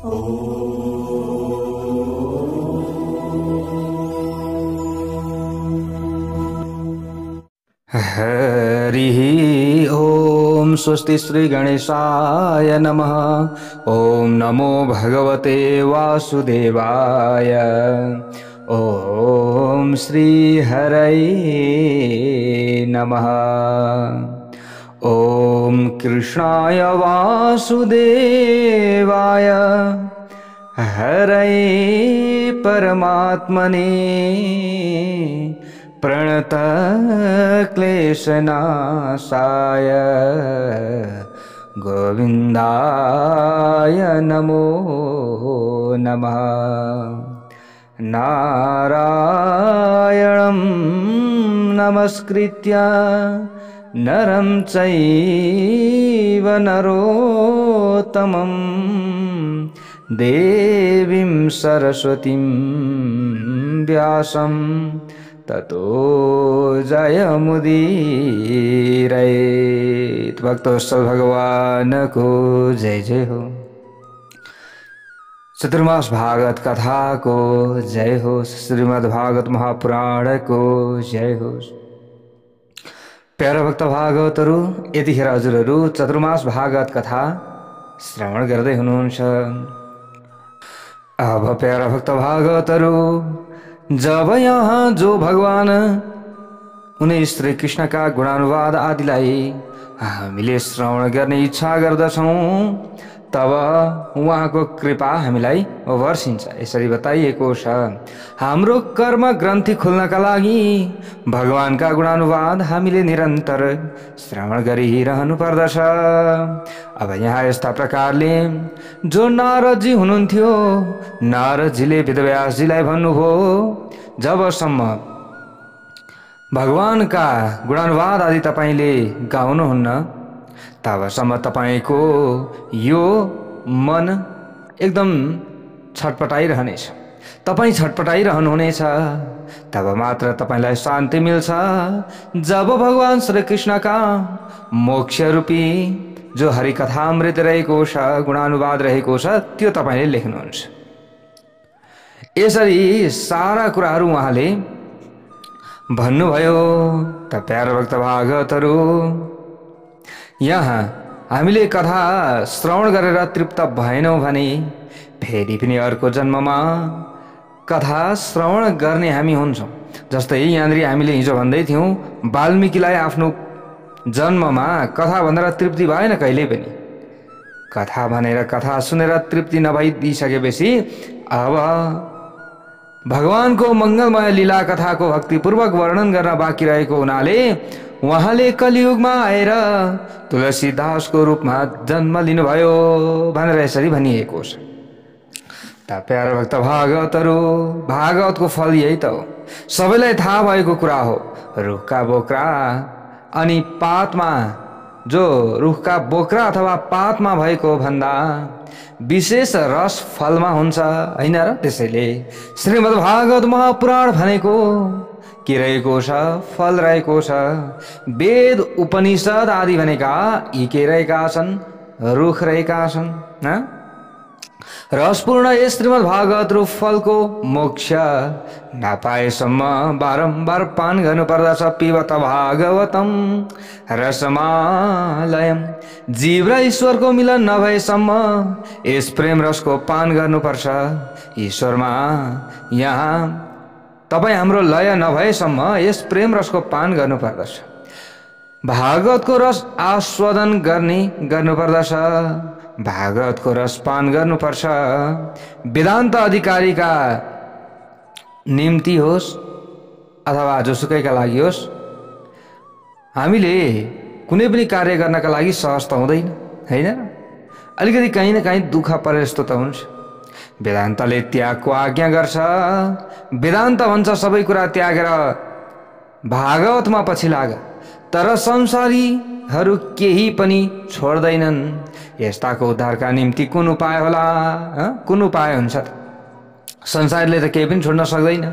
हरिः ओम स्वस्ति श्री गणेशाय नमः। ओम नमो भगवते वासुदेवाय। ओम श्री हरये नमः। ओम कृष्णाय वासुदेवाय हरये परमात्मने प्रणत क्लेशनाशाय गोविंदाय नमो नमः। नारायणं नमस्कृत्य नरं चैव नरोत्तमं देवीं सरस्वतीं व्यासं ततो जयमुदीरयेत्। भक्तवत्सल भगवान को जय जय हो। चतुर्मास भागवत कथा को जय हो। श्रीमद् भागवत महापुराण को जय हो। प्यारा भक्त भागवतहरू, यतिखेर हजुरहरू चतुर्मास भागवत कथा श्रवण गर्दै हुनुहुन्छ। अब प्यारा भक्त भागवतहरू, जब यहाँ जो भगवान उनी श्री कृष्णका गुणानुवाद आदिलाई हामीले श्रवण गर्ने इच्छा गर्दछौं, तब उहाँको कृपा हामीलाई वर्षिन्छ। यसरी बताइएको छ, हाम्रो कर्म ग्रन्थि खुल्नका लागि भगवानका गुणानुवाद हामीले निरन्तर श्रवण गरिरहनु पर्दछ। अब यहाँ यस्ता प्रकारले जो नारदजी हुनुहुन्थ्यो, नारदजीले वेदव्यासजीलाई भन्नुभयो, जबसम्म भगवानका गुणानुवाद आदि तपाईले गाउनुहुन्न, तबसम्म तपाईको यो मन एकदम छटपटाइरहनेछ। तपाई छटपटाइरहनुहुनेछ, तब मात्र तपाईलाई शान्ति मिल्छ। जब भगवान श्री कृष्णका मोक्ष रूपी जो हरिकथामृत रहेको छ, गुणानुवाद रहेको छ, त्यो तपाईले लेख्नुहुन्छ। यसरी सारा कुराहरू उहाँले भन्नुभयो। त प्यारा भक्त भागवतहरू, यहाँ हामीले कथा श्रवण गरेर तृप्त भएनौं भने फेरि पनि अर्को जन्ममा कथा श्रवण गर्ने हामी हुन्छौं। जस्तै यहाँनिर हामीले हिजो भन्दै थियौं, वाल्मीकिलाई आफ्नो जन्ममा कथा भनेर तृप्ति भएन कहिले पनि। कथा भनेर कथा सुनेर तृप्ति नभइदिसकेपछि अब भगवानको मंगलमय लीला कथाको भक्तिपूर्वक वर्णन गर्न बाँकी रहेको हुनाले उहाँले कलियुगमा आएर तुलसीदासको रूपमा जन्म लिनुभयो भनेर यसरी भनिएको छ। त प्यारा भक्त भागवतहरू, भागवतको फल यही त हो, सबैलाई थाहा भएको कुरा हो। रुखका बोक्रा अनि पातमा, जो रुखका बोक्रा अथवा पातमा भएको भन्दा विशेष रस फलमा हुन्छ, हैन र? त्यसैले श्रीमद् भागवत महापुराण भनेको के रहेको छ? फल रहेको छ। वेद उपनिषद आदि भनेका यी के रहेका छन्? रुख रहेका छन्। रसपूर्ण यस श्रीमद् भागवत रूप फलको मोक्ष नपाएसम्म बारम्बार पान गर्नुपर्दछ। पिबत भागवतम रसमालयम। जीव र ईश्वरको मिलन नभएसम्म यस प्रेम रसको पान गर्नुपर्छ। ईश्वरमा यहाँ तपाई हाम्रो लय नभएसम्म यस प्रेम रसको पान गर्नुपर्दछ। भागवतको रस आस्वादन गर्नुपर्दछ। भागवतको रस पान गर्नुपर्छ। वेदान्त अधिकारीका निम्ति होस् अथवा जोसुकैका लागि होस्, हामीले कुनै पनि कार्य गर्नका लागि सहज त हुँदैन, हैन? अलिकति कहीँ न कहीँ दुःख परे जस्तो त हुन्छ। वेदान्तले त्यागको आज्ञा गर्छ। वेदान्त भन्छ सबै कुरा त्यागेर भागवतमा पछि लाग। तर संसारीहरू केही पनि छोड्दैनन्। यस्ताको उद्धारका निम्ति कुन उपाय होला? कुन उपाय हुन्छ त? संसारले त केही पनि छोड्न सक्दैन।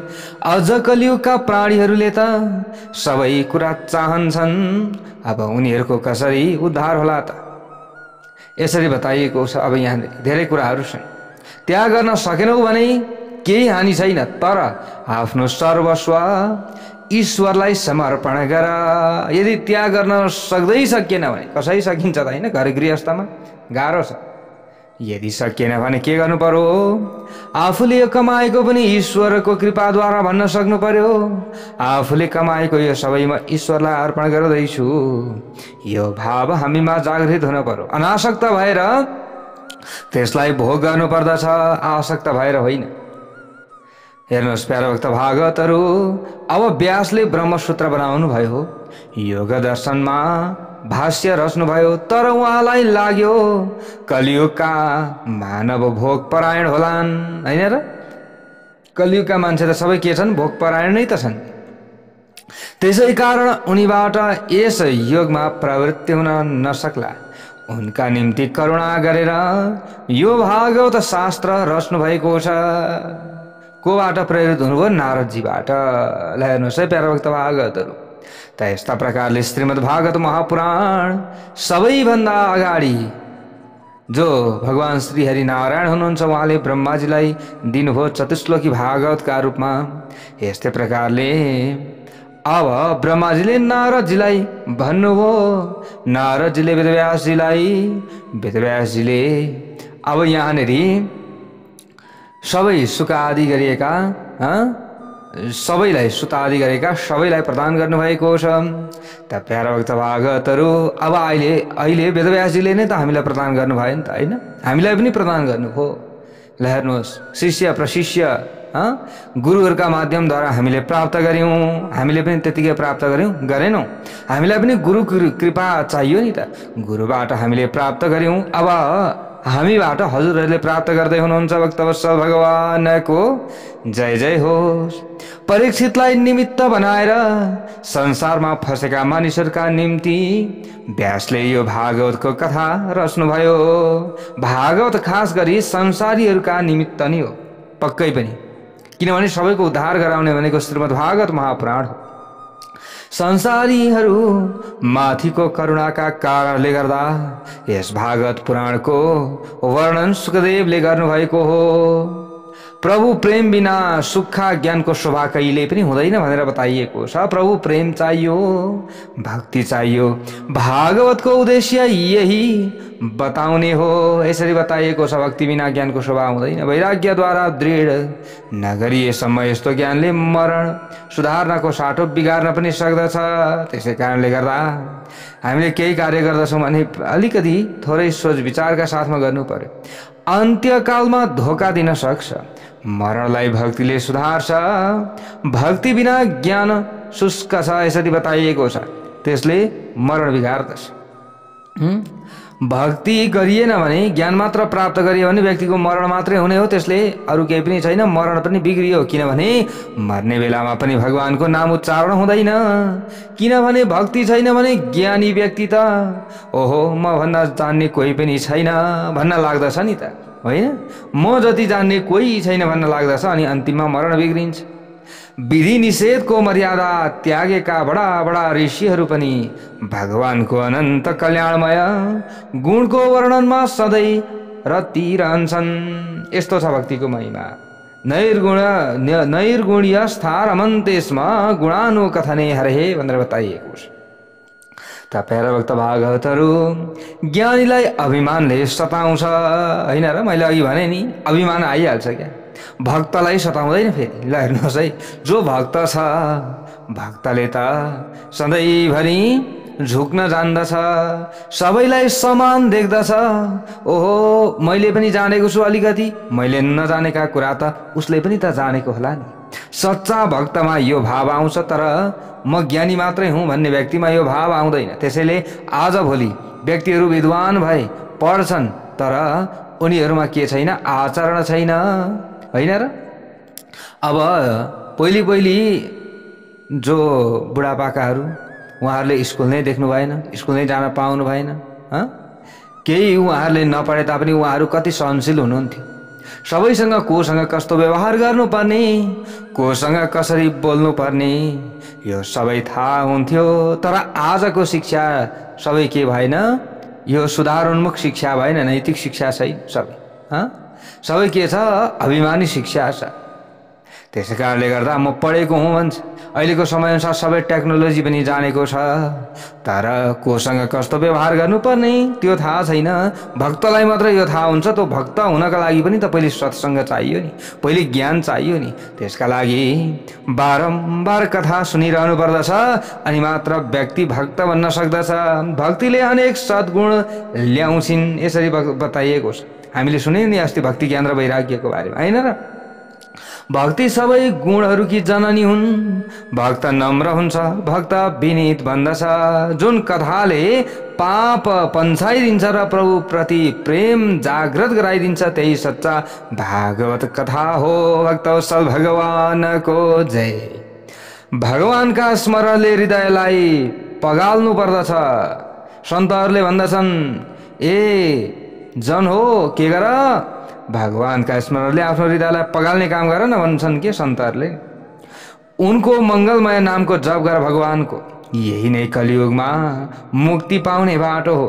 अझ कलियुगका प्राणीहरूले त सबै कुरा चाहन्छन्। अब उनीहरूको कसरी उद्धार होला त? यसरी बताइएको छ। अब यहाँ धेरै कुराहरू छन्। त्याग गर्न सकेनौ भने केही हानि छैन, तर आफ्नो सर्वस्व ईश्वरलाई समर्पण गर। यदि त्याग गर्न सक्दै सकिएन भने, कसै सकिन्छ त होइन, घर गृहस्थमा गाह्रो छ। यदि सकिएन भने के गर्नु पर्यो? आफूले कमाएको पनि ईश्वरको कृपाद्वारा भन्न सक्नु पर्यो, आफूले कमाएको यो सबै म ईश्वरलाई अर्पण गर्दैछु। यो भाव हामीमा जागृत हुन पर्यो। अनासक्त भएर त्यसलाई भोग गर्नु पर्दछ, आसक्त भएर होइन। हेर्नुहोस् प्यारा भक्त भागवतहरू, अब व्यासले ब्रह्मसूत्र बनाउनु भयो, योग दर्शनमा भाष्य रच्नुभयो, तर उहाँलाई लाग्यो कलियुगका मानव भोग परायण होलान्, होइन र? कलियुगका मान्छे त सबै के छन्? भोग परायण नै त छन्। त्यसै कारण उनीबाट यस योगमा प्रवृत्ति हुन नसक्ला। उनका निम्ति करुणा गरेर यो भागवत शास्त्र रच्नु भएको छ। कोबाट प्रेरित हुनुभयो? नारदजीबाट। ल हेर्नुहोस् है प्यारा भक्त भागवतहरू, त यस्ता प्रकारले श्रीमद् भागवत महापुराण सबैभन्दा अगाडि जो भगवान श्री हरि नारायण हुनुहुन्छ उहाँले ब्रह्माजीलाई दिनुभयो चतुश्लोकी भागवतका रूपमा। यस्तै प्रकारले अब ब्रह्माजीले नारदजीलाई भन्नुभयो, नारदजीले वेदव्यासजीलाई, वेदव्यासजीले अब यहाँनिर सबै सुख आदि गरिएका सबैलाई सुत आदि गरेका सबैलाई प्रदान गर्नुभएको छ। त प्यारा भक्त भागवतहरू, अब अहिले वेदव्यासजीले नै त हामीलाई प्रदान गर्नुभयो नि त, होइन? हामीलाई पनि प्रदान गर्नुभयो। ल हेर्नुहोस्, शिष्य प्रशिष्य गुरुहरूका माध्यमद्वारा हामीले प्राप्त गर्यौँ, हामीले पनि त्यतिकै प्राप्त गरेनौँ। हामीलाई पनि गुरु कृपा चाहियो नि त, गुरुबाट हामीले प्राप्त गर्यौँ। अब हामीबाट हजुरहरूले प्राप्त गर्दै हुनुहुन्छ। भक्तवत्सल भगवानको जय जय होस्। परीक्षितलाई निमित्त बनाएर संसारमा फसेका मानिसहरूका निम्ति व्यासले यो भागवतको कथा रच्नुभयो। भागवत खास गरी संसारीहरूका निमित्त नै हो, पक्कै पनि, किनभने सबैको उद्धार गराउने भनेको श्रीमद् भागवत महापुराण हो। संसारीहरू माथिको करुणाका कारणले गर्दा यस भागवत पुराणको वर्णन सुखदेवले गर्नुभएको हो। प्रभु प्रेम बिना सुख ज्ञानको शोभा कहिले पनि हुँदैन भनेर बताइएको छ। प्रभु प्रेम चाहियो, भक्ति चाहियो। भागवतको उद्देश्य यही बताउने हो। यसरी बताइएको छ, भक्ति बिना ज्ञानको शोभा हुँदैन, वैराग्यद्वारा दृढ नगरिएसम्म यस्तो ज्ञानले मरण सुधार्नको साटो बिगार्न पनि सक्दछ। त्यसै कारणले गर्दा हामीले केही कार्य गर्दछौँ भने अलिकति थोरै सोच विचारका साथमा गर्नु पर्यो। अन्त्यकालमा धोका दिन सक्छ, मरणलाई भक्तिले सुधार्छ। भक्ति बिना ज्ञान शुष्क छ यसरी बताइएको छ, त्यसले मरण बिगार्दछ। भक्ति गरिएन भने, ज्ञान मात्र प्राप्त गरियो भने व्यक्तिको मरण मात्रै हुने हो, त्यसले अरू केही पनि छैन, मरण पनि बिग्रियो। किनभने मर्ने बेलामा पनि भगवानको नाम उच्चारण हुँदैन। किनभने भक्ति छैन भने ज्ञानी व्यक्ति त ओहो म भन्दा जान्ने कोही पनि छैन भन्न लाग्दछ नि त, होइन? म जति जान्ने कोही छैन भन्न लाग्दछ, अनि अन्तिममा मरण बिग्रिन्छ। विधि निषेधको मर्यादा त्यागेका बडा बडा ऋषिहरू पनि भगवानको अनन्त कल्याणमय गुणको वर्णनमा सधैँ रतिरहन्छन्। यस्तो छ भक्तिको महिमा। नैर्गुण्यस्थारमन्ते स्म गुणानुकथने हरे भनेर बताइएको छ। त प्यारा भक्त भागवतहरू, ज्ञानीलाई अभिमानले सताउँछ, होइन र? मैले अघि भने नि, अभिमान आइहाल्छ क्या, भक्तलाई सताउँदैन फेरि। ल हेर्नुहोस् है, जो भक्त छ, भक्तले त सधैँभरि झुक्न जान्दछ, सबैलाई समान देख्दछ। ओहो मैले पनि जानेको छु अलिकति, मैले नजानेका कुरा त उसले पनि त जानेको होला नि। सच्चा भक्तमा यो भाव आउँछ, तर म ज्ञानी मात्रै हुँ भन्ने व्यक्तिमा यो भाव आउँदैन। त्यसैले आजभोलि व्यक्तिहरू विद्वान भए, पढ्छन्, तर उनीहरूमा के छैन? आचरण छैन, होइन र? अब पहिले जो बुढापाकाहरू, उहाँहरूले स्कुल नै देख्नु भएन, स्कुल नै जान पाउनु भएन, केही उहाँहरूले नपढे तापनि उहाँहरू कति सहनशील हुनुहुन्थ्यो। सबैसँग कोसँग कस्तो व्यवहार गर्नुपर्ने, कोसँग कसरी बोल्नुपर्ने, यो सबै थाहा हुन्थ्यो। तर आजको शिक्षा सबै के भएन? यो सुधारोन्मुख शिक्षा भएन, नैतिक शिक्षा छैन सबै, सबै के छ अभिमानी शिक्षा छ। त्यसै कारणले गर्दा म पढेको हुँ भन्छ। अहिलेको समयअनुसार सबै टेक्नोलोजी पनि जानेको छ, तर कोसँग कस्तो व्यवहार गर्नुपर्ने त्यो थाहा छैन। भक्तलाई मात्र यो थाहा हुन्छ। त्यो भक्त हुनका लागि पनि त पहिले सत्सङ्ग चाहियो नि, पहिले ज्ञान चाहियो नि। त्यसका लागि बारम्बार कथा सुनिरहनु पर्दछ अनि मात्र व्यक्ति भक्त बन्न सक्दछ। भक्तिले अनेक सद्गुण ल्याउँछिन् यसरी बताइएको छ। हामीले सुन्यौं नि अस्ति भक्ति ज्ञान र वैराग्यको बारेमा, हैन र? भक्ति सबै गुणहरूकी जननी हुन्। भक्त नम्र हुन्छ, भक्त विनीत भन्दछ। जुन कथाले पाप पन्छाइदिन्छ र प्रभु प्रति प्रेम जागृत गराइदिन्छ त्यही सच्चा भागवत कथा हो। भक्तवत्सल भगवानको जय। भगवानका स्मरणले हृदयलाई पगाल्नु पर्दछ। सन्तहरूले भन्दछन्, ए जन हो के गर, भगवानका स्मरणले आफ्नो हृदयलाई पगाल्ने काम गर न भन्छन् के सन्तहरूले। उनको मङ्गलमय नामको जप गर भगवानको। यही नै कलियुगमा मुक्ति पाउने बाटो हो।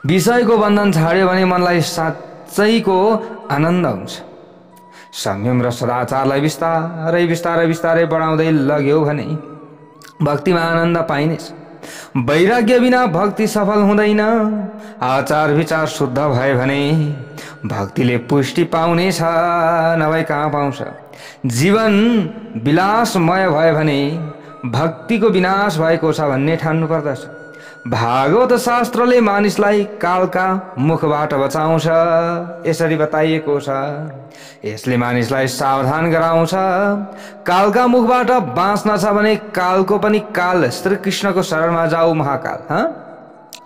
विषयको बन्धन छाड्यो भने मनलाई साँच्चैको आनन्द हुन्छ। संयम र सदाचारलाई बिस्तारै बिस्तारै बिस्तारै बढाउँदै लग्यो भने भक्तिमा आनन्द पाइनेछ। वैराग्य बिना भक्ति सफल हुँदैन। आचार विचार शुद्ध भए भने भक्तिले पुष्टि पाउनेछ, नभए कहाँ पाउँछ। जीवन विलासमय भए भने भक्तिको विनाश भएको छ भन्ने ठान्नु पर्दछ। भागवत शास्त्रले मानिसलाई कालका मुखबाट बचाउँछ यसरी बताइएको छ। यसले मानिसलाई सावधान गराउँछ। कालका मुखबाट बाँच्न छ भने कालको पनि काल श्री कृष्णको शरणमा जाऊ।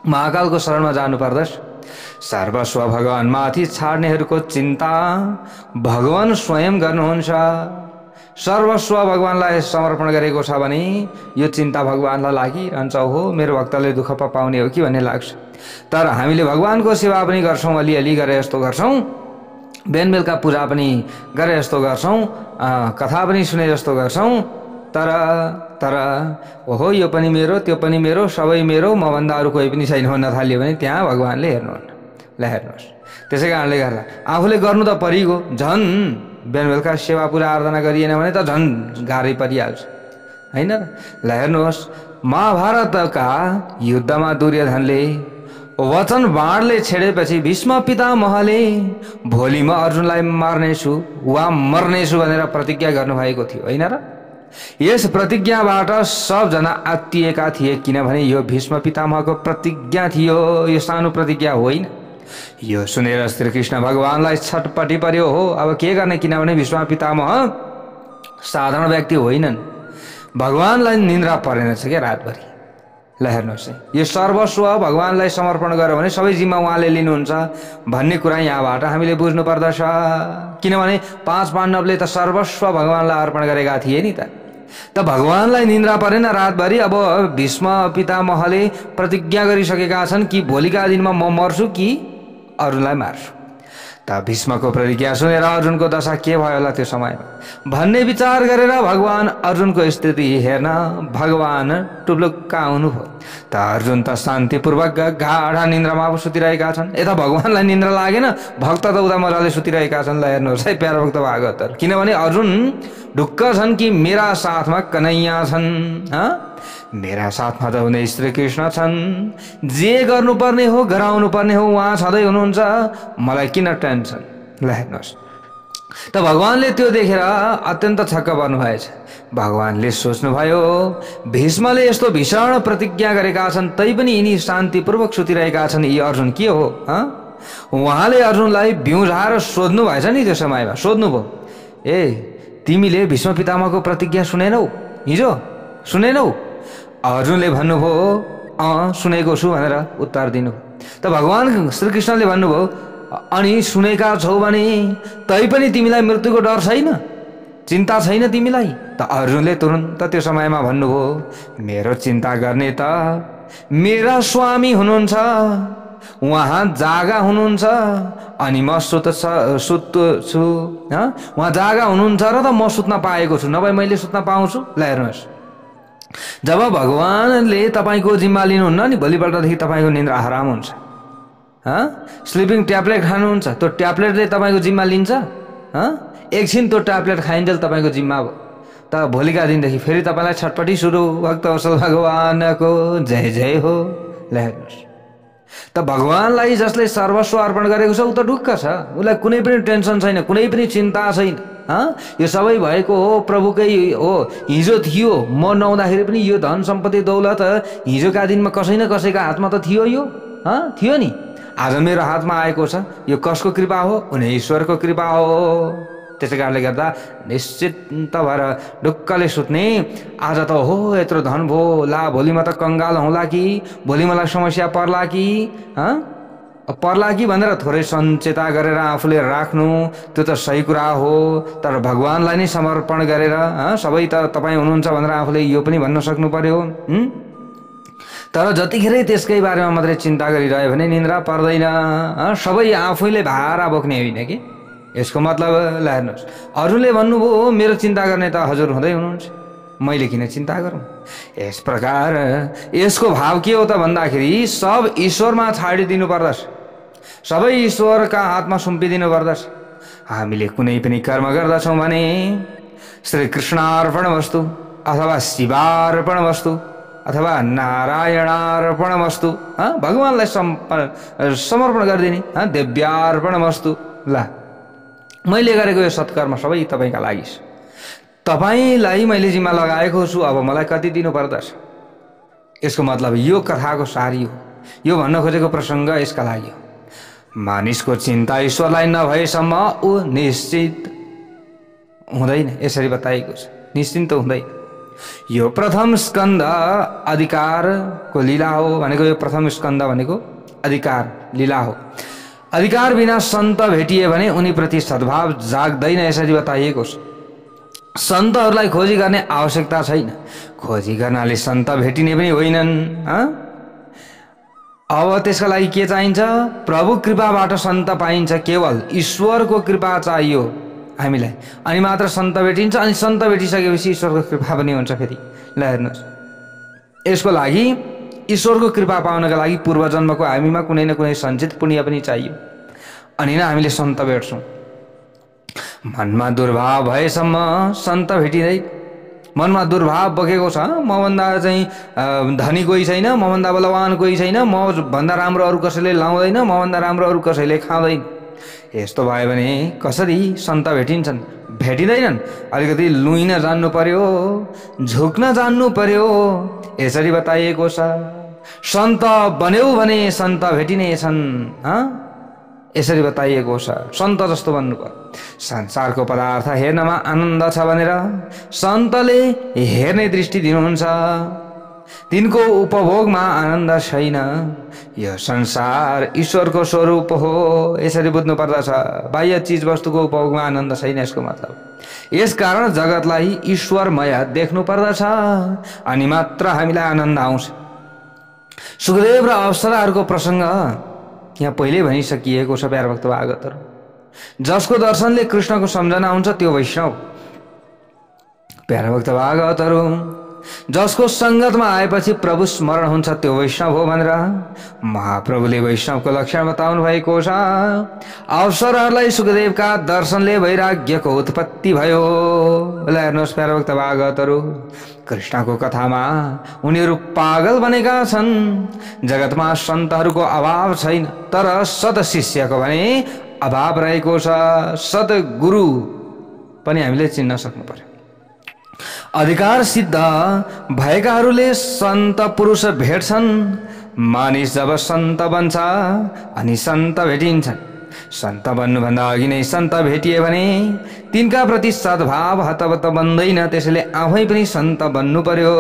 महाकालको शरणमा जानु पर्दछ। सर्वस्व भगवानमाथि छाड्नेहरूको चिन्ता भगवान स्वयं गर्नुहुन्छ। सर्वस्व भगवानलाई समर्पण गरेको छ भने यो चिन्ता भगवानलाई लागिरहन्छ, हो मेरो भक्तले दुःख पाउने हो कि भन्ने लाग्छ। तर हामीले भगवानको सेवा पनि गर्छौँ, अलिअलि गरे जस्तो गर्छौँ, बिहान बेलुका पूजा पनि गरे जस्तो गर्छौँ, कथा पनि सुने जस्तो गर्छौँ। तर ओहो यो पनि मेरो, त्यो पनि मेरो, सबै मेरो, मभन्दा अरू कोही पनि छैन भन्न थाल्यो भने त्यहाँ भगवानले हेर्नुहुन्न। ल हेर्नुहोस्, त्यसै कारणले गर्दा आफूले गर्नु त परिगयो। झन् बिहान बेलुका सेवा पूजा आराधना गरिएन भने त झन् गाह्रै परिहाल्छ, होइन र? ल हेर्नुहोस्, महाभारतका युद्धमा दुर्योधनले वचन बाणले छेडेपछि भीष्म पितामहले भोलि म अर्जुनलाई मार्नेछु वा मर्नेछु भनेर प्रतिज्ञा गर्नुभएको थियो, होइन र? यस प्रतिज्ञाबाट सबजना आत्तिएका थिए, किनभने यो भीष्म पितामहको प्रतिज्ञा थियो, यो सानो प्रतिज्ञा होइन। यो सुनेर श्री कृष्ण भगवानलाई छटपटी पर्यो। हो अब के गर्ने, किनभने भीष्म पितामह साधारण व्यक्ति होइनन्। भगवानलाई निन्द्रा परेनछ क्या रातभरि। ल हेर्नुहोस्, यो सर्वस्व भगवानलाई समर्पण गर्यो भने सबै जिम्मा उहाँले लिनुहुन्छ भन्ने कुरा यहाँबाट हामीले बुझ्नु पर्दछ। किनभने 5 पाण्डवले त सर्वस्व भगवानलाई अर्पण गरेका थिए नि त भगवानलाई निन्द्रा परेन रातभरि। अब भीष्म पितामहले प्रतिज्ञा गरिसकेका छन् कि भोलिका दिनमा म मर्छु कि अर्जुनलाई मार्छु। त भीष्मको प्रतिज्ञा सुनेर अर्जुनको दशा के भयो होला त्यो समयमा भन्ने विचार गरेर भगवान अर्जुनको स्थिति हेर्न भगवान टुप्लुक्क आउनुभयो। त अर्जुन त शान्तिपूर्वक गाढा निन्द्रामा सुतिरहेका छन्। यता भगवानलाई निन्द्रा लागेन, भक्त त उता मजाले सुतिरहेका छन्। ल हेर्नुहोस् है प्यारा भक्त भागवतहरु, किनभने अर्जुन ढुक्क छन् कि मेरा साथमा कन्हैया छन्, मेरा साथमा त हुने श्री कृष्ण छन्। जे गर्नुपर्ने हो गराउनु पर्ने हो उहाँ छँदै हुनुहुन्छ, मलाई किन टेन्सन। ल हेर्नुहोस्, त भगवानले त्यो देखेर अत्यन्त छक्क पर्नु भएछ। भगवानले सोच्नुभयो भीष्मले यस्तो भीषण प्रतिज्ञा गरेका छन् तैपनि यिनी शान्तिपूर्वक सुतिरहेका छन्, यी अर्जुन के हो? उहाँले अर्जुनलाई बिउझाएर सोध्नु भएछ नि त्यो समयमा। सोध्नुभयो, ए तिमीले भीष्म पितामहको प्रतिज्ञा सुनेनौ? हिजो सुनेनौ? अर्जुनले भन्नुभयो सुनेको छु भनेर उत्तर दिनु। त भगवान श्रीकृष्णले भन्नुभयो अनि सुनेका छौ भने तैपनि तिमीलाई मृत्युको डर छैन, चिन्ता छैन तिमीलाई? त अर्जुनले तुरन्त त्यो समयमा भन्नुभयो मेरो चिन्ता गर्ने त मेरा स्वामी हुनुहुन्छ, उहाँ जागा हुनुहुन्छ अनि म सुत्छु। उहाँ जागा हुनुहुन्छ र त म सुत्न पाएको छु, नभए मैले सुत्न पाउँछु? ल हेर्नुहोस्, जब भगवानले तपाईको जिम्मा लिनुहुन्न नि भोलिपल्टदेखि तपाईको निन्द्रा हराम हुन्छ। स्लिपिङ ट्याब्लेट खानुहुन्छ, त्यो ट्याब्लेटले तपाईँको जिम्मा लिन्छ? एकछिन त्यो ट्याब्लेट खाइन्जेल तपाईँको जिम्मा भयो, तर भोलिका दिनदेखि फेरि तपाईँलाई छटपटी सुरु। भक्त वत्सल भगवानको जय जय हो। ल हेर्नुहोस् त, भगवानलाई जसले सर्वस्व अर्पण गरेको छ ऊ त ढुक्क छ, उसलाई कुनै पनि टेन्सन छैन, कुनै पनि चिन्ता छैन। यो सबै भएको हो प्रभुकै हो। हिजो थियो म नहुँदाखेरि पनि यो धन सम्पत्ति दौलत हिजोका दिनमा कसै न कसैका हातमा त थियो, यो थियो नि। आज मेरो हातमा आएको छ, यो कसको कृपा हो? उनी ईश्वरको कृपा हो। त्यसै कारणले गर्दा निश्चित भएर ढुक्कले सुत्ने। आज त हो यत्रो धन भयो, ला भोलि म त कङ्गाल हौँला कि, भोलि मलाई समस्या पर्ला कि भनेर थोरै सञ्चेता गरेर आफूले राख्नु त्यो त सही कुरा हो। तर भगवानलाई नै समर्पण गरेर सबै त तपाईँ हुनुहुन्छ भनेर आफूले यो पनि भन्न सक्नु पर्यो। तर जतिखेरै त्यसकै बारेमा मात्रै चिन्ता गरिरह्यो भने निन्द्रा पर्दैन। सबै आफैले भारा बोक्ने होइन कि, यसको मतलब। ल हेर्नुहोस्, अरूले भन्नुभयो मेरो चिन्ता गर्ने त हजुर हुँदै हुनुहुन्छ, मैले किन चिन्ता गरौँ? यस प्रकार यसको भाव के हो त भन्दाखेरि सब ईश्वरमा छाडिदिनु पर्दछ, सबै ईश्वरका हातमा सुम्पिदिनु पर्दछ। हामीले कुनै पनि कर्म गर्दछौँ भने श्री कृष्णार्पण वस्तु अथवा शिवार्पण वस्तु अथवा नारायणार्पण वस्तु भगवानलाई समर्पण गरिदिने, देव्यार्पण वस्तु। ल मैले गरेको यो सत्कर्म सबै तपाईँका लागि, तपाईँलाई मैले जिम्मा लगाएको छु, अब मलाई कति दिनु पर्दछ? यसको मतलब यो कथाको सारी हो, यो भन्न खोजेको प्रसङ्ग यसका लागि हो। मानिसको चिन्ता ईश्वरलाई नभएसम्म ऊ निश्चित हुँदैन, यसरी बताइएको छ, निश्चिन्त हुँदैन। यो प्रथम स्कन्द अधिकारको लीला हो भनेको, यो प्रथम स्कन्द भनेको अधिकार लीला हो। अधिकार बिना सन्त भेटिए भने उनीप्रति सद्भाव जाग्दैन, यसरी बताइएको छ। सन्तहरूलाई खोजी गर्ने आवश्यकता छैन, खोजी गर्नाले सन्त भेटिने पनि होइनन्। अब त्यसका लागि के चाहिन्छ? प्रभु कृपाबाट सन्त पाइन्छ, केवल ईश्वरको कृपा चाहियो हामीलाई, अनि मात्र सन्त भेटिन्छ। अनि सन्त भेटिसकेपछि ईश्वरको कृपा पनि हुन्छ फेरि। ल हेर्नुहोस्, यसको लागि ईश्वरको कृपा पाउनका लागि पूर्वजन्मको हामीमा कुनै न कुनै सञ्चित पुण्य पनि चाहियो, अनि नै हामीले सन्त भेट्छौँ। मनमा दुर्भाव भएसम्म सन्त भेटिँदैन। मनमा दुर्भाव बोकेको छ, मभन्दा चाहिँ धनी कोही छैन, मभन्दा बलवान कोही छैन, मभन्दा राम्रो अरू कसैले लाउँदैन, मभन्दा राम्रो अरू कसैले खाँदैन, यस्तो भयो भने कसरी सन्त भेटिन्छन्? भेटिँदैनन्। अलिकति लुइन जान्नु पर्यो, झुक्न जान्नु पर्यो, यसरी बताइएको छ। सन्त बन्यौ भने सन्त भेटिनेछन्, यसरी बताइएको छ। सन्त जस्तो बन्नु पर्यो। संसारको पदार्थ हेर्नमा आनन्द छ भनेर सन्तले हेर्ने दृष्टि दिनुहुन्छ, तिनको उपभोगमा आनन्द छैन। यो संसार ईश्वरको स्वरूप हो, यसरी बुझ्नु पर्दछ। बाह्य चिज वस्तुको उपभोगमा आनन्द छैन, यसको मतलब। यसकारण जगतलाई ईश्वरमय देख्नु पर्दछ, अनि मात्र हामीलाई आनन्द आउँछ। सुखदेव र अप्सराहरूको प्रसङ्ग यहाँ पहिल्यै भनिसकिएको छ प्यारा भक्त भागवतहरू। जसको दर्शनले कृष्णको सम्झना हुन्छ त्यो वैष्णव। प्यारा भक्त भागवतहरू, जसको सङ्गतमा आएपछि प्रभु स्मरण हुन्छ त्यो वैष्णव हो भनेर महाप्रभुले वैष्णवको लक्षण बताउनु भएको छ। अप्सराहरूलाई सुखदेवका दर्शनले वैराग्यको उत्पत्ति भयो। ल हेर्नुहोस् प्यारा भक्त भागवतहरू, कृष्णको कथामा उनीहरू पागल बनेका छन्। जगतमा सन्तहरूको अभाव छैन, तर सत शिष्यको भने अभाव रहेको छ। सत गुरु पनि हामीले चिन्न सक्नु पर्यो। अधिकार सिद्ध भएकाहरूले सन्त पुरुष भेट्छन्। मानिस जब सन्त बन्छ अनि सन्त भेटिन्छन्। सन्त बन्नुभन्दा अघि नै सन्त भेटिए भने तिनका प्रति सद्भाव हतपत बन्दैन। त्यसैले आफै पनि सन्त बन्नु पर्यो।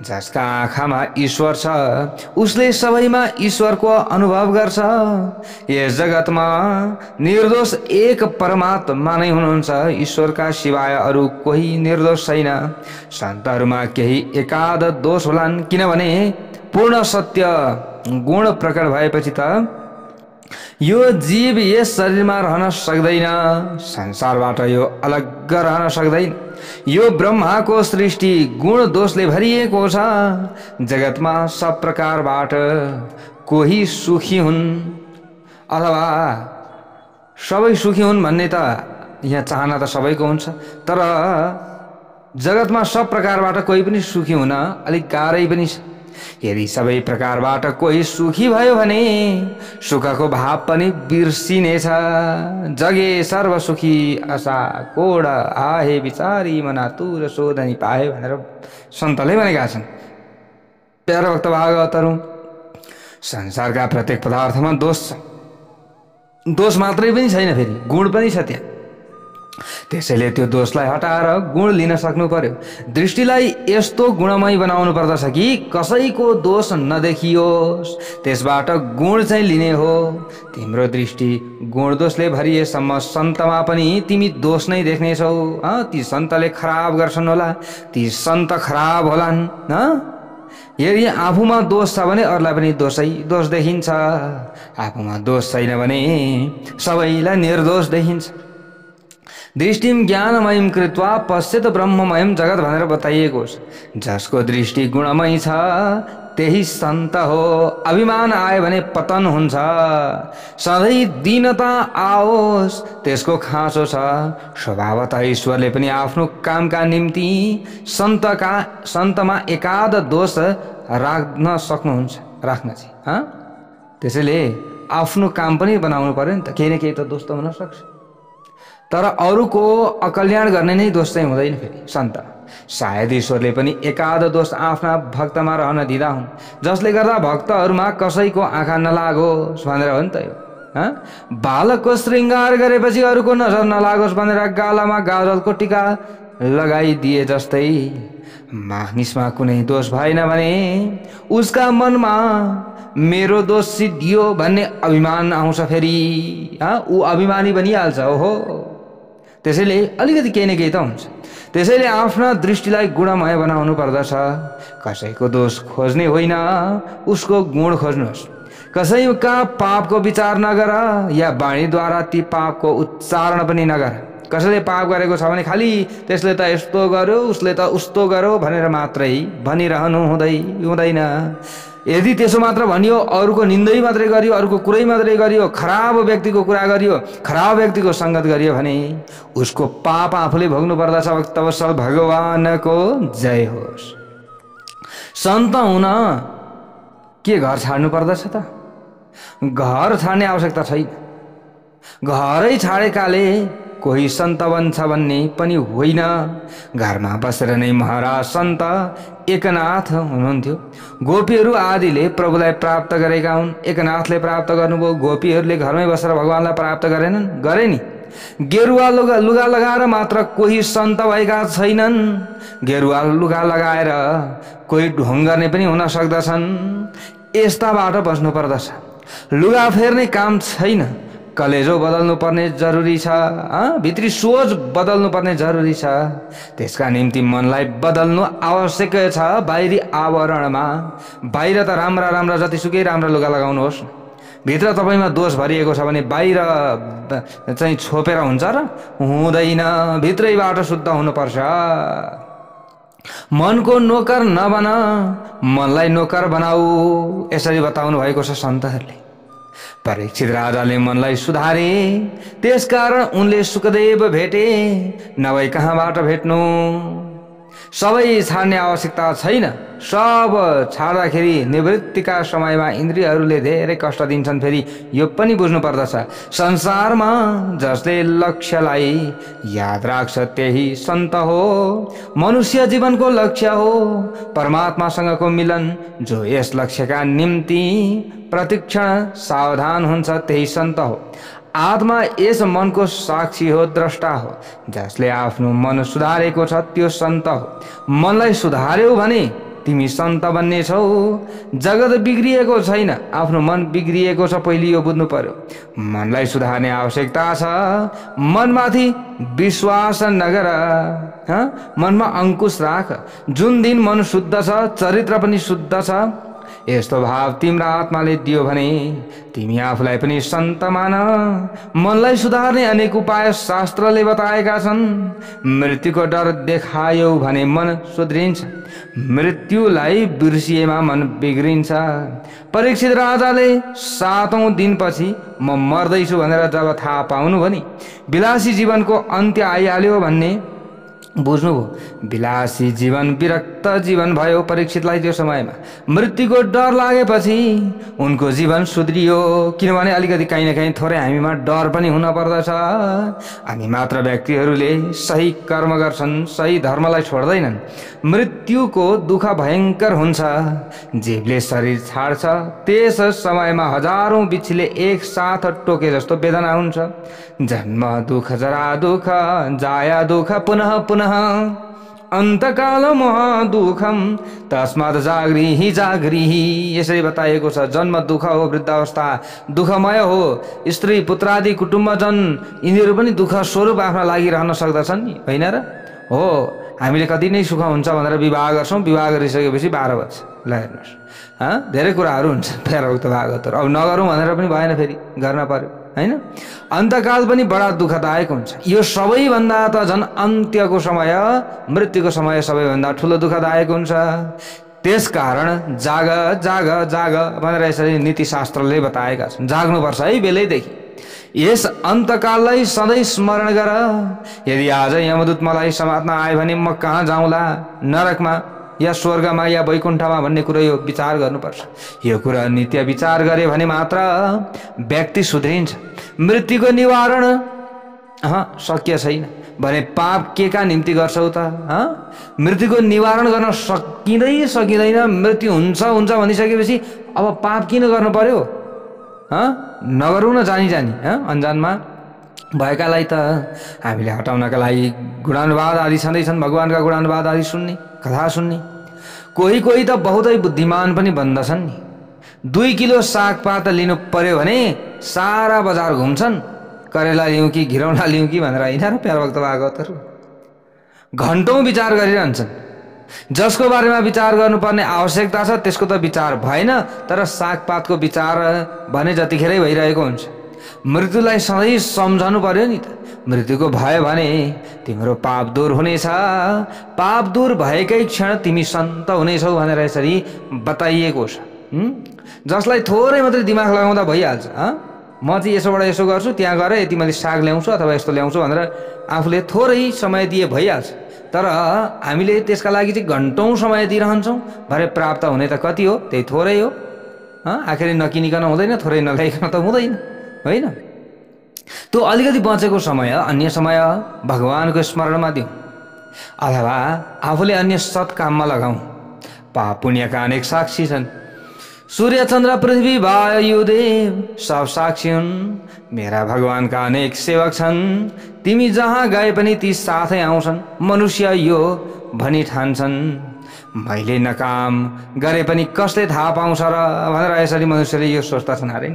जसका आँखामा ईश्वर छ उसले सबैमा ईश्वरको अनुभव गर्छ। यस जगतमा निर्दोष एक परमात्मा नै हुनुहुन्छ। ईश्वरका सिवाय अरू कोही निर्दोष छैन। सन्तहरूमा केही एकाध दोष होलान्, किनभने पूर्ण सत्य गुण प्रकट भएपछि त यो जीव यस शरीरमा रहन सक्दैन। संसारबाट यो अलग रहन सक्दैन। यो ब्रह्माको सृष्टि गुण दोषले भरिएको छ। जगतमा सब प्रकारबाट कोही सुखी हुन्, अथवा सबै सुखी हुन् भन्ने त यहाँ चाहना त सबैको हुन्छ, तर जगतमा सब प्रकारबाट कोही पनि सुखी हुन अलिक गाह्रै पनि छ। यदि सबै प्रकारबाट कोही सुखी भयो भने सुखको भाव पनि बिर्सिनेछ। जगे सर्व सुखी आशा कोड आहे विचारी मना तुर शोधनी पाए भनेर सन्तले भनेका छन्। प्यारा भक्त भागवतहरू, संसारका प्रत्येक पदार्थमा दोष छ। दोष मात्रै पनि छैन, फेरि गुण पनि छ त्यहाँ। त्यसैले त्यो दोषलाई हटाएर गुण लिन सक्नु पर्यो। दृष्टिलाई यस्तो गुणमय बनाउनु पर्दछ कि कसैको दोष नदेखियोस्, त्यसबाट गुण चाहिँ लिने हो। तिम्रो दृष्टि गुण दोषले भरिएसम्म सन्तमा पनि तिमी दोष नै देख्नेछौ। ती सन्तले खराब गर्छन् होला, ती सन्त खराब होलान्। यदि आफूमा दोष छ भने अरूलाई पनि दोष देखिन्छ, आफूमा दोष छैन भने सबैलाई निर्दोष देखिन्छ। दृष्टिम ज्ञानमयम कृत्वा पश्यत ब्रह्ममयम जगत भनेर बताइएको छ। जसको दृष्टि गुणमय छ त्यही सन्त हो। अभिमान आयो भने पतन हुन्छ। सधैँ दीनता आओस् त्यसको खाँचो छ। स्वभावतः ईश्वरले पनि आफ्नो कामका निम्ति सन्तमा एकाध दोष राख्न सक्नुहुन्छ, राख्न चाहिँ। त्यसैले आफ्नो काम पनि बनाउनु पर्यो नि त, केही न केही त दोष त हुन सक्छ। तर अरूको अकल्याण गर्ने नै दोष चाहिँ हुँदैन फेरि सन्त। सायद ईश्वरले पनि एकाध दोष आफ्ना भक्तमा रहन दिँदा हुन्, जसले गर्दा भक्तहरूमा कसैको आँखा नलागोस् भनेर हो नि त यो। बालकको श्रृङ्गार गरेपछि अरूको नजर नलागोस् भनेर गालामा गाजलको टिका लगाइदिए जस्तै मानिसमा कुनै दोष भएन भने उसका मनमा मेरो दोष सिद्धियो भन्ने अभिमान आउँछ। फेरि ऊ अभिमानी बनिहाल्छ। ओहो, त्यसैले अलिकति केही न केही त हुन्छ। त्यसैले आफ्ना दृष्टिलाई गुणमय बनाउनु पर्दछ। कसैको दोष खोज्ने होइन, उसको गुण खोज्नुहोस्। कसैका पापको विचार नगर या वाणीद्वारा ती पापको उच्चारण पनि नगर। कसैले पाप गरेको छ भने खालि त्यसले त यस्तो गर्यो, उसले त उस्तो गर्यो भनेर मात्रै भनिरहनु हुँदैन। यदि त्यसो मात्र भनियो, अरूको निन्दै मात्रै गरियो, अरूको कुरै मात्रै गरियो, खराब व्यक्तिको कुरा गरियो, खराब व्यक्तिको सङ्गत गरियो भने उसको पाप आफूले भोग्नु पर्दछ। भक्तवत्सल भगवानको जय होस्। सन्त हुन के घर छाड्नु पर्दछ त? घर छाड्ने आवश्यकता छैन। घरै छाडेकाले कोही सन्त बन्छ भन्ने पनि होइन। घरमा बसेर नै महाराज सन्त एकनाथ हुनुहुन्थ्यो। गोपीहरू आदिले प्रभुलाई प्राप्त गरेका हुन्। एकनाथले प्राप्त गर्नुभयो, गोपीहरूले घरमै बसेर भगवानलाई प्राप्त गरेनन्? गरे नि। गेरुवा लुगा लगाएर मात्र कोही सन्त भएका छैनन्। गेरुवा लुगा लगाएर कोही ढोङ गर्ने पनि हुन सक्दछन्। यस्ताबाट बस्नु पर्दछ। लुगा फेर्ने काम छैन, कलेजो बदल्नु पर्ने जरुरी छ। भित्री सोच बदल्नु पर्ने जरुरी छ। त्यसका निम्ति मनलाई बदल्नु आवश्यक छ। बाहिरी आवरणमा बाहिर त राम्रा राम्रा जतिसुकै राम्रा लुगा लगाउनुहोस्, भित्र तपाईँमा दोष भरिएको छ भने बाहिर चाहिँ छोपेर हुन्छ र? हुँदैन। भित्रैबाट शुद्ध हुनुपर्छ। मनको नोकर नबन, मनलाई नोकर बनाऊ, यसरी बताउनु भएको छ सन्तहरूले। परीक्षित राजाले मनलाई सुधारे, त्यसकारण उनले सुखदेव भेटे, नभई कहाँबाट भेट्नु? सबै छाड्ने आवश्यकता छैन। सब छाड्दाखेरि निवृत्तिका समयमा इन्द्रियहरूले धेरै कष्ट दिन्छन्। फेरि यो पनि बुझ्नु पर्दछ। संसारमा जसले लक्ष्यलाई याद राख्छ त्यही सन्त हो। मनुष्य जीवनको लक्ष्य हो परमात्मासँगको मिलन। जो यस लक्ष्यका निम्ति प्रतिक्षण सावधान हुन्छ त्यही सन्त हो। आत्मा यस मनको साक्षी हो, द्रष्टा हो। जसले आफ्नो मन सुधारेको छ त्यो सन्त हो। मनलाई सुधार्यौ भने तिमी सन्त बन्ने छौ। जगत बिग्रिएको छैन, आफ्नो मन बिग्रिएको छ। पहिले यो बुझ्नु पर्यो। मनलाई सुधार्ने आवश्यकता छ। मनमाथि विश्वास नगर, मनमा अंकुश राख। जुन दिन मन शुद्ध छ, चरित्र पनि शुद्ध छ, यस्तो भाव तिम्रो आत्माले दियो भने तिमी आफूलाई पनि सन्त मान। मनलाई सुधार्ने अनेक उपाय शास्त्रले बताएका छन्। मृत्युको डर देखायौ भने मन सुध्रिन्छ, मृत्युलाई बिर्सिएमा मन बिग्रिन्छ। परीक्षित राजाले 7औं दिनपछि म मर्दैछु भनेर जब थाहा पाउनु भने विलासी जीवनको अन्त्य आइहाल्यो भन्ने बुझ्नुभयो। विलासी जीवन विरक्त जीवन भयो परीक्षितलाई। त्यो समयमा मृत्युको डर लागेपछि उनको जीवन सुध्रियो, किनभने अलिकति कहीँ न कहीँ थोरै हामीमा डर पनि हुन पर्दछ। अनि मात्र व्यक्तिहरूले सही कर्म गर्छन्, सही धर्मलाई छोड्दैनन्। मृत्युको दुःख भयङ्कर हुन्छ। जीवले शरीर छाड्छ त्यस समयमा हजारौं बिच्छीले एकसाथ टोके जस्तो वेदना हुन्छ। जन्म दुःख, जरा दुःख, जाया दुःख, पुनः पुनः अन्तकाल महादुःखम तस्मात् जागृहि जागृहि। यसरी बताइएको छ। जन्म दुःख हो, वृद्धावस्था दुःखमय हो, स्त्री पुत्रादि कुटुम्बजन यिनीहरू पनि दुःख स्वरूप आफ्ना लागिरहन सक्दछन् नि, होइन र? हो, हामीले कति नै सुख हुन्छ भनेर विवाह गर्छौँ, विवाह गरिसकेपछि 12 बज्छ। ल हेर्नुहोस्, धेरै कुराहरू हुन्छ फेरउक्त भागवतहरू। अब नगरौँ भनेर पनि भएन, फेरि गर्न पर्यो, हैन? अन्तकाल पनि बडा दुःखदायक हुन्छ। यो सबैभन्दा त झन् अन्त्यको समय, मृत्युको समय सबैभन्दा ठुलो दुःखदायक हुन्छ। त्यसकारण जाग जाग जाग भनेर यसरी नीतिशास्त्रले बताएका छन्। जाग्नुपर्छ है बेलैदेखि। यस अन्तकाललाई सधैँ स्मरण गर। यदि आज यमदूत मलाई समात्न आयो भने म कहाँ जाउँला, नरकमा या स्वर्गमा या वैकुण्ठमा भन्ने कुरो यो विचार गर्नुपर्छ। यो कुरा नित्य विचार गरे भने मात्र व्यक्ति सुध्रिन्छ। मृत्युको निवारण शक्य छैन भने पाप के का निम्ति गर्छौ त? मृत्युको निवारण गर्न सकिँदैन। मृत्यु हुन्छ हुन्छ भनिसकेपछि अब पाप किन गर्नु पर्यो? नगरौँ न जानी जानी, अन्जानमा भएकालाई त हामीले हटाउनका लागि गुणानुवाद आदि छँदैछन्। भगवानका गुणानुवाद आदि सुन्ने, कथा सुन्ने। कोही कोही त बहुतै बुद्धिमान पनि बन्दछन् नि। 2 किलो सागपात लिनु पर्यो भने सारा बजार घुम्छन्। करेला लिउँ कि घिरौँला लिउँ कि भनेर, होइन र? प्यारभक्त भागवतहरू घन्टौँ विचार गरिरहन्छन्। जसको बारेमा विचार गर्नुपर्ने आवश्यकता छ त्यसको त विचार भएन, तर सागपातको विचार भने जतिखेरै भइरहेको हुन्छ। मृत्युलाई सधैँ सम्झनु पर्यो नि त। मृत्युको भय भने तिम्रो पाप दूर हुनेछ। पाप दूर भएकै क्षण तिमी सन्त हुनेछौ भनेर यसरी बताइएको छ। जसलाई थोरै मात्रै दिमाग लगाउँदा भइहाल्छ, म चाहिँ यसोबाट यसो गर्छु, त्यहाँ गएर यति मैले साग ल्याउँछु अथवा यस्तो ल्याउँछु भनेर आफूले थोरै समय दिए भइहाल्छ। तर हामीले त्यसका लागि चाहिँ घन्टौँ समय दिइरहन्छौँ। भरे प्राप्त हुने त कति हो? त्यही थोरै हो। आखिर नकिनिकन हुँदैन, थोरै नल्याइकन त हुँदैन, होइन? त्यो अलिकति बचेको समय अन्य समय भगवानको स्मरणमा दिउँ अथवा आफूले अन्य सत्काममा लगाउँ। पाप पुण्यका अनेक साक्षी छन्। सूर्य चन्द्र पृथ्वी वायु देव सब साक्षी हुन्। मेरा भगवानका अनेक सेवक छन्। तिमी जहाँ गए पनि ती साथै आउँछन्। मनुष्य यो भनी ठान्छन्, मैले नकाम गरे पनि कसले थाहा पाउँछ र भनेर यसरी मनुष्यले यो सोच्दछन्। अरे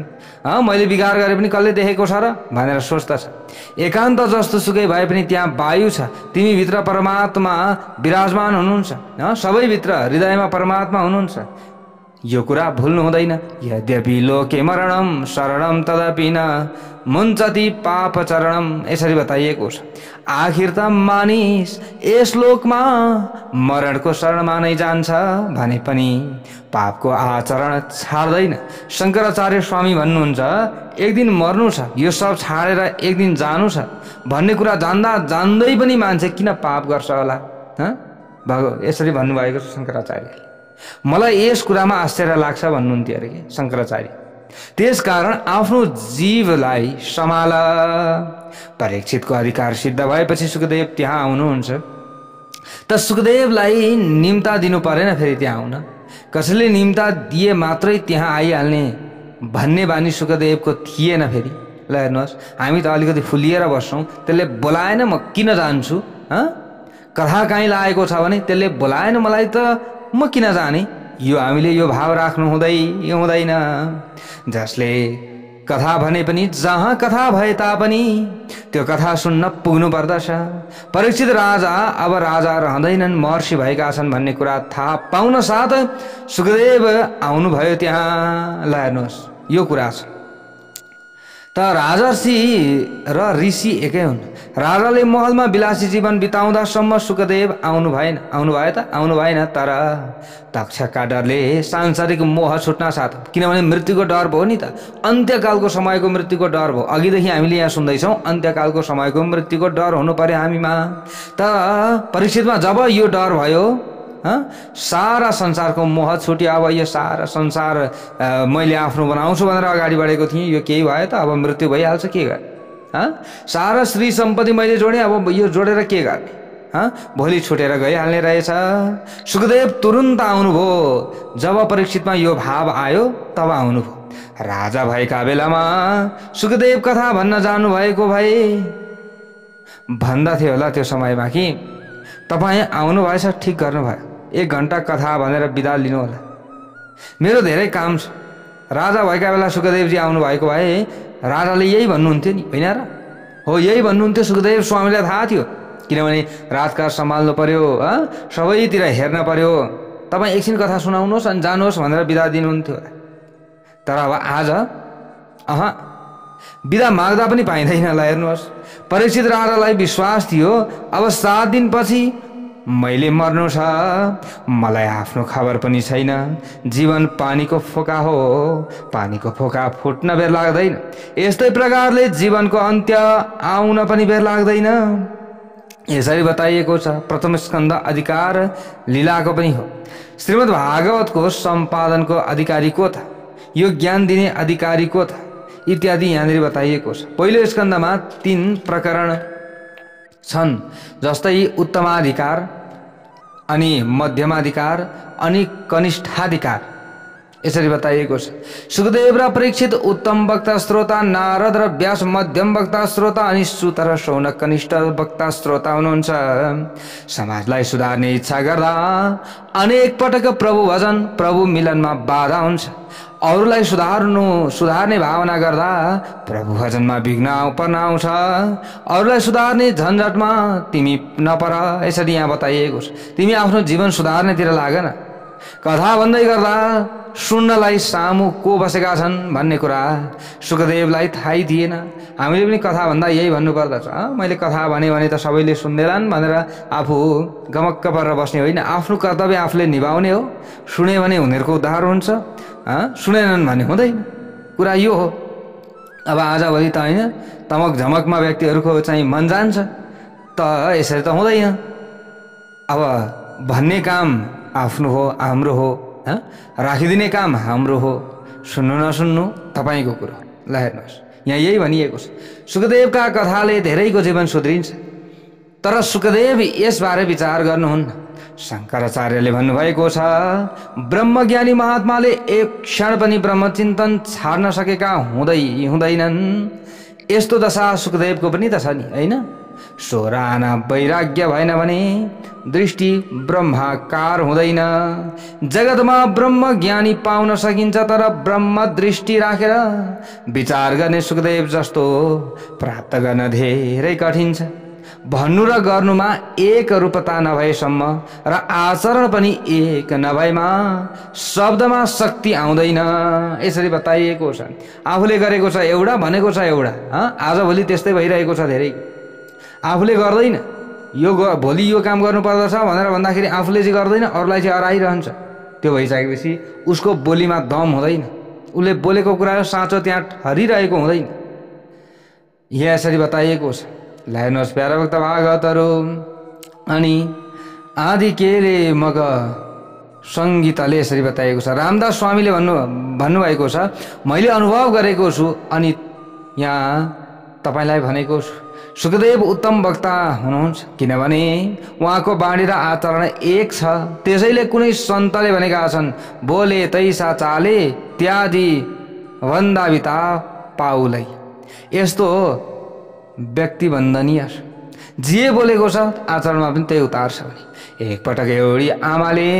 मैले बिगार गरे पनि कसले देखेको छ र भनेर सोच्दछ। एकान्त जस्तो सुकै भए पनि त्यहाँ वायु छ। तिमी भित्र परमात्मा विराजमान हुनुहुन्छ। सबैभित्र हृदयमा परमात्मा हुनुहुन्छ। यो कुरा भुल्नु हुँदैन। यद्यपि लोके मरणम शरणम तदपि न मुञ्चति पाप चरणम, यसरी बताइएको छ। आखिर त मानिस यस लोकमा मरणको शरणमा नै जान्छ भने पनि पापको आचरण छाड्दैन। शङ्कराचार्य स्वामी भन्नुहुन्छ, एक दिन मर्नु छ, यो सब छाडेर एक दिन जानु छ भन्ने कुरा जान्दा जान्दै पनि मान्छे किन पाप गर्छ होला? यसरी भन्नुभएको छ शङ्कराचार्यले। मलाई यस कुरामा आश्चर्य लाग्छ भन्नुहुन्थ्यो अरे कि शङ्कराचार्य। त्यसकारण आफ्नो जीवलाई सम्हाल। परीक्षितको अधिकार सिद्ध भएपछि सुखदेव त्यहाँ आउनुहुन्छ। त सुखदेवलाई निम्ता दिनु परेन फेरि त्यहाँ आउन? कसैले निम्ता दिए मात्रै त्यहाँ आइहाल्ने भन्ने बानी सुखदेवको थिएन फेरि। ल हेर्नुहोस्, हामी त अलिकति फुलिएर बस्छौँ। त्यसले बोलाएन म किन जान्छु? कथा कहीँ लागेको छ भने त्यसले बोलाएन मलाई त म किन जाने? यो हामीले यो भाव राख्नु हुँदैन। जसले कथा भने पनि जहाँ कथा भए तापनि त्यो कथा सुन्न पुग्नु पर्दछ। परीक्षित राजा अब राजा रहँदैनन्, महर्षि भएका छन् भन्ने कुरा थाहा पाउन साथ सुखदेव आउनुभयो त्यहाँ। ल हेर्नुहोस्, यो कुरा छ। त राजर्षि र ऋषि एकै हुन्। राजाले महलमा विलासी जीवन बिताउँदासम्म सुखदेव आउनु भएन तर दक्षका डरले सांसारिक मोह छुट्न साथ, किनभने मृत्युको डर भयो नि त, अन्त्यकालको समयको मृत्युको डर भयो। अघिदेखि हामीले यहाँ सुन्दैछौँ अन्त्यकालको समयको मृत्युको डर हुनु पर्यो हामीमा। त परीक्षितमा जब यो डर भयो, सारा संसारको मोह छुट्यो। अब यो सारा संसार मैले आफ्नो बनाउँछु भनेर अगाडि बढेको थिएँ, यो केही भयो त, अब मृत्यु भइहाल्छ, के गर्ने? सारा श्री सम्पत्ति मैले जोडेँ, अब यो जोडेर के गर्ने? भोलि छुटेर गइहाल्ने रहेछ। सुखदेव तुरुन्त आउनुभयो। जब परीक्षितमा यो भाव आयो तब आउनुभयो। राजा भएका बेलामा सुखदेव कथा भन्न जानुभएको भए भन्दथे होला त्यो समयमा कि तपाईँ आउनु भएछ, ठिक गर्नुभयो, 1 घण्टा कथा भनेर बिदा लिनु होला, मेरो धेरै काम छ। राजा भएका बेला सुखदेवजी आउनु भएको भए राजाले यही भन्नुहुन्थ्यो नि, होइन र? हो, यही भन्नुहुन्थ्यो। सुखदेव स्वामीलाई थाहा थियो, किनभने राजकाज सम्हाल्नु पर्यो, सबैतिर हेर्न पर्यो। तपाईँ एकछिन कथा सुनाउनुहोस् अनि जानुहोस् भनेर बिदा दिनुहुन्थ्यो। तर अब आज बिदा माग्दा पनि पाइँदैन। ल हेर्नुहोस्, परीक्षित राजालाई विश्वास थियो अब 7 दिनपछि मैले मर्नु छ, मलाई आफ्नो खबर पनि छैन। जीवन पानीको फोका हो, पानीको फोका फुट्न बेर लाग्दैन। यस्तै प्रकारले जीवनको अन्त्य आउन पनि बेर लाग्दैन। यसरी बताइएको छ। प्रथम स्कन्द अधिकार लीलाको पनि हो। श्रीमद् भागवतको सम्पादनको अधिकारी को था, यो ज्ञान दिने अधिकारी को था, इत्यादि यहाँनिर बताइएको छ। पहिलो स्कन्दमा 3 प्रकरण छन्, जस्तै उत्तमाधिकार अनि मध्यमाधिकार अनि कनिष्ठाधिकार, यसरी बताइएको छ। सुखदेव र परीक्षित उत्तम वक्ता श्रोता, नारद र व्यास मध्यम वक्ता श्रोता अनि सूत र शौनक कनिष्ठ वक्ता श्रोता हुनुहुन्छ। समाजलाई सुधार्ने इच्छा गर्दा अनेक पटक प्रभु भजन प्रभु मिलनमा बाधा हुन्छ। अरूलाई सुधार्ने भावना गर्दा प्रभु भजनमा विघ्न पर्न आउँछ। अरूलाई सुधार्ने झन्झटमा तिमी नपर, यसरी यहाँ बताइएको छ। तिमी आफ्नो जीवन सुधार्नेतिर लाग न। कथा भन्दै गर्दा सुन्नलाई सामु को बसेका छन् भन्ने कुरा सुखदेवलाई थाहै थिएन। हामीले पनि कथा भन्दा यही भन्नु पर्दछ, मैले कथा भने त सबैले सुन्दैनन् भनेर आफू गमक्क परेर बस्ने होइन। आफ्नो कर्तव्य आफूले निभाउने हो। सुने भने उनीहरूको उद्धार हुन्छ, सुनेनन् भने हुँदैन। कुरा यो हो। अब आजभोलि त होइन, तमक झमकमा व्यक्तिहरूको चाहिँ मन जान्छ त, यसरी त हुँदैन। अब भन्ने काम आफ्नो हो, हाम्रो हो, राखिदिने काम हाम्रो हो। सुन्नु नसुन्नु तपाईँको कुरो। ल हेर्नुहोस्, यहाँ यही भनिएको छ। सुखदेवका कथाले धेरैको जीवन सुध्रिन्छ, तर सुखदेव यसबारे विचार गर्नुहुन्न। शङ्कराचार्यले भन्नुभएको छ, ब्रह्मज्ञानी महात्माले एक क्षण पनि ब्रह्मचिन्तन छाड्न सकेका हुँदैनन्। यस्तो दशा सुखदेवको पनि त छ नि, होइन? 16 आना वैराग्य भएन भने दृष्टि ब्रह्माकार हुँदैन। जगतमा ब्रह्म ज्ञानी पाउन सकिन्छ, तर ब्रह्म दृष्टि राखेर विचार गर्ने सुखदेव जस्तो प्राप्त गर्न धेरै कठिन छ। भन्नु र गर्नुमा एक रूपता नभएसम्म र आचरण पनि एक नभएमा शब्दमा शक्ति आउँदैन, यसरी बताइएको छ। आफूले गरेको छ एउटा, भनेको छ एउटा, आजभोलि त्यस्तै भइरहेको छ। धेरै आफूले गर्दैन, यो भोलि यो काम गर्नुपर्दछ भनेर भन्दाखेरि आफूले चाहिँ गर्दैन, अरूलाई चाहिँ अराइरहन्छ। त्यो भइसकेपछि उसको बोलीमा दम हुँदैन, उसले बोलेको कुरा साँचो त्यहाँ ठहरिरहेको हुँदैन। यहाँ यसरी बताइएको छ। ल हेर्नुहोस् प्यारा भक्त भागवतहरू अनि आदि केले मग सङ्गीतले यसरी बताइएको छ। रामदास स्वामीले भन्नुभएको छ, मैले अनुभव गरेको छु अनि यहाँ तपाईँलाई भनेको छु। सुखदेव उत्तम वक्ता हुनुहुन्छ, किनभने उहाँको बाणी र आचरण एक छ। त्यसैले कुनै सन्तले भनेका छन्, बोले तैसा चाले त्यादी वन्दाविता पाउलै। यस्तो व्यक्ति वन्दनीय, जे बोलेको छ आचरणमा पनि त्यही उतार छ भने। एकपटक एउटी आमाले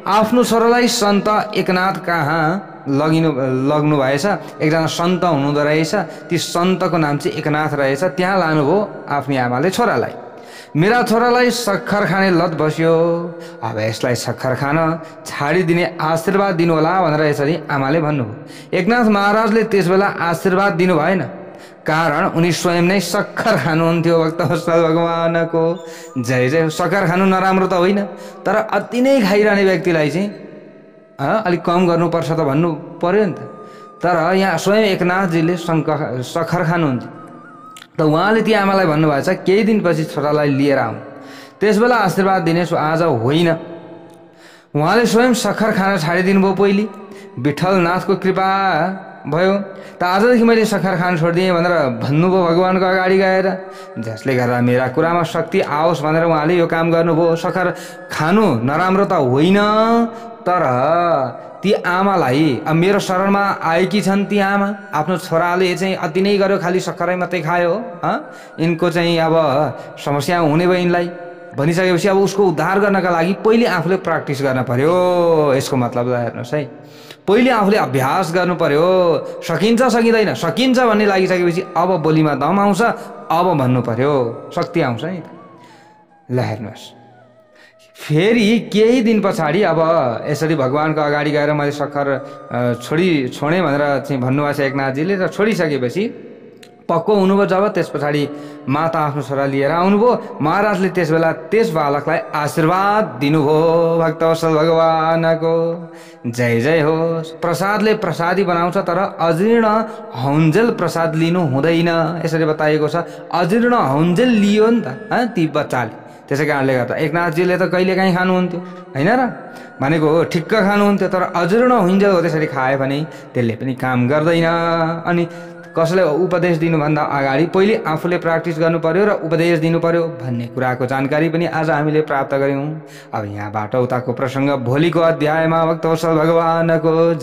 आफ्नो छोरालाई सन्त एकनाथ कहाँ लग्नु भएछ। एकजना सन्त हुनुहुँदो रहेछ, ती सन्तको नाम चाहिँ एकनाथ रहेछ। त्यहाँ लानुभयो आफ्नो आमाले छोरालाई। मेरा छोरालाई सक्खर खाने लत बस्यो, अब यसलाई सक्खर खान छाडिदिने आशीर्वाद दिनु होला भनेर यसरी आमाले भन्नुभयो। एकनाथ महाराजले त्यसबेला आशीर्वाद दिनु भएन, कारण उनी स्वयं नै सक्खर खानुहुन्थ्यो। भक्तवत्सल भगवानको जय जय। सक्खर खानु नराम्रो त होइन, तर अति नै खाइरहने व्यक्तिलाई चाहिँ अलिक कम गर्नुपर्छ त भन्नु पर्यो नि त। तर यहाँ स्वयं एकनाथजीले सक्खर खानुहुन्थ्यो, त उहाँले ती आमालाई भन्नुभएको छ केही दिनपछि छोरालाई लिएर आउनु। त्यसबेला आशीर्वाद दिनेछु, आज होइन। उहाँले स्वयं सक्खर खान छाडिदिनु भयो। पहिले विठ्ठलनाथको कृपा भयो त आजदेखि मैले सक्खर खान छोडिदिएँ भनेर भन्नुभयो भगवानको अगाडि गएर। जसले गर्दा मेरा कुरामा शक्ति आओस् भनेर उहाँले यो काम गर्नुभयो। सक्खर खानु नराम्रो त होइन, तर ती आमालाई अब मेरो शरणमा आएकी छन् ती आमा। आफ्नो छोराले चाहिँ अति नै गर्यो, खालि सक्खरै मात्रै खायो, यिनको चाहिँ अब समस्या हुने भयो यिनलाई भनिसकेपछि अब उसको उद्धार गर्नका लागि पहिले आफूले प्र्याक्टिस गर्न पर्यो। यसको मतलब हेर्नुहोस् है, पहिले आफूले अभ्यास गर्नु पर्यो। सकिन्छ सकिँदैन, सकिन्छ भन्ने लागिसकेपछि अब बोलीमा दम आउँछ, अब भन्नु पर्यो, शक्ति आउँछ नि। ल हेर्नुहोस्, फेरि केही दिन पछाडि अब यसरी भगवानको अगाडि गएर मैले सक्खर छोडेँ भनेर चाहिँ भन्नुभएको छ एकनाथजीले। र छोडिसकेपछि पक्को हुनुभयो जब, त्यस पछाडि माता आफ्नो छोरा लिएर आउनुभयो। महाराजले त्यसबेला त्यस बालकलाई आशीर्वाद दिनुभयो। भक्तवत्सल भगवानको जय जय होस्। प्रसादले प्रसादी बनाउँछ, तर अजीर्ण हौन्जेल प्रसाद लिनु हुँदैन यसरी बताइएको छ। अजीर्ण हौन्जेल लियो नि त ती बच्चाले, त्यसै कारणले गर्दा एकनाथजीले त कहिलेकाहीँ खानुहुन्थ्यो होइन र, भनेको हो ठिक्क खानुहुन्थ्यो। तर अजीर्ण हुन्जेल हो त्यसरी खायो भने त्यसले पनि काम गर्दैन। अनि कसैले उपदेश दिनुभन्दा अगाडि पहिले आफूले प्र्याक्टिस गर्नु पर्यो र उपदेश दिनु पर्यो भन्ने कुराको जानकारी पनि आज हामीले प्राप्त गऱ्यौँ। अब यहाँबाट उताको प्रसङ्ग भोलिको अध्यायमा भक्तवत्सल भगवानको